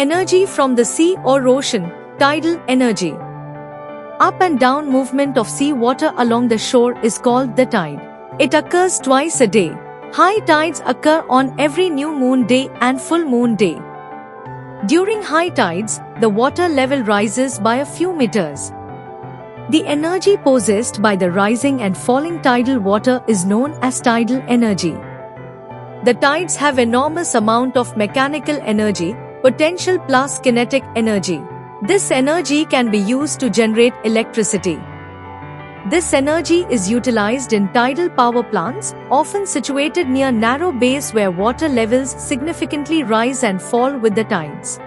Energy from the sea or ocean, tidal energy. Up and down movement of sea water along the shore is called the tide. It occurs twice a day. High tides occur on every new moon day and full moon day. During high tides, the water level rises by a few meters. The energy possessed by the rising and falling tidal water is known as tidal energy. The tides have enormous amount of mechanical energy, potential plus kinetic energy. This energy can be used to generate electricity. This energy is utilized in tidal power plants, often situated near narrow bays where water levels significantly rise and fall with the tides.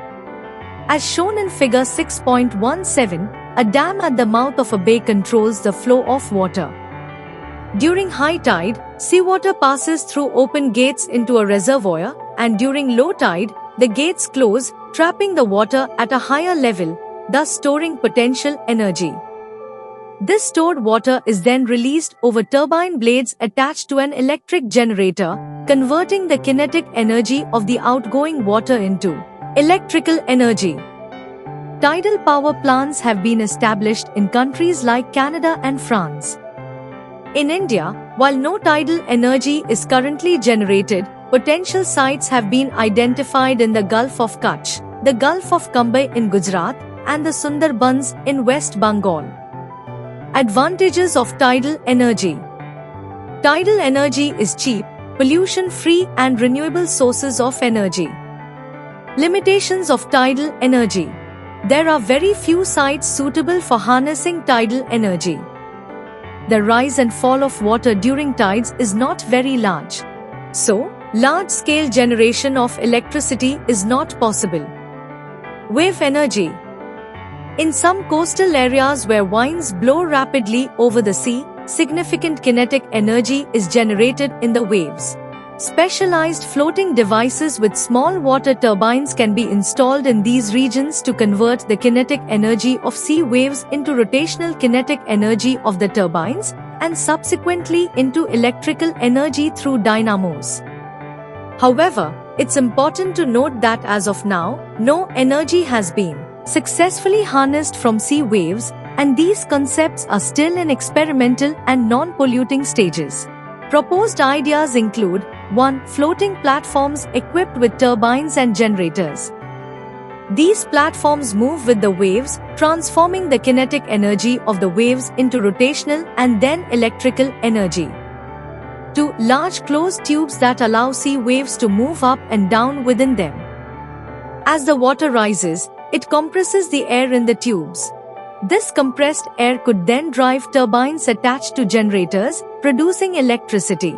As shown in figure 6.17, a dam at the mouth of a bay controls the flow of water. During high tide, seawater passes through open gates into a reservoir, and during low tide, the gates close, trapping the water at a higher level, thus storing potential energy. This stored water is then released over turbine blades attached to an electric generator, converting the kinetic energy of the outgoing water into electrical energy. Tidal power plants have been established in countries like Canada and France. In India, while no tidal energy is currently generated, potential sites have been identified in the Gulf of Kutch, the Gulf of Cambay in Gujarat, and the Sundarbans in West Bengal. Advantages of tidal energy. Tidal energy is cheap, pollution-free and renewable sources of energy. Limitations of tidal energy. There are very few sites suitable for harnessing tidal energy. The rise and fall of water during tides is not very large. So, large-scale generation of electricity is not possible. Wave energy. In some coastal areas where winds blow rapidly over the sea, significant kinetic energy is generated in the waves. Specialized floating devices with small water turbines can be installed in these regions to convert the kinetic energy of sea waves into rotational kinetic energy of the turbines, and subsequently into electrical energy through dynamos. However, it's important to note that as of now, no energy has been successfully harnessed from sea waves, and these concepts are still in experimental and non-polluting stages. Proposed ideas include 1. Floating platforms equipped with turbines and generators. These platforms move with the waves, transforming the kinetic energy of the waves into rotational and then electrical energy. 2. Large closed tubes that allow sea waves to move up and down within them. As the water rises, it compresses the air in the tubes. This compressed air could then drive turbines attached to generators, producing electricity.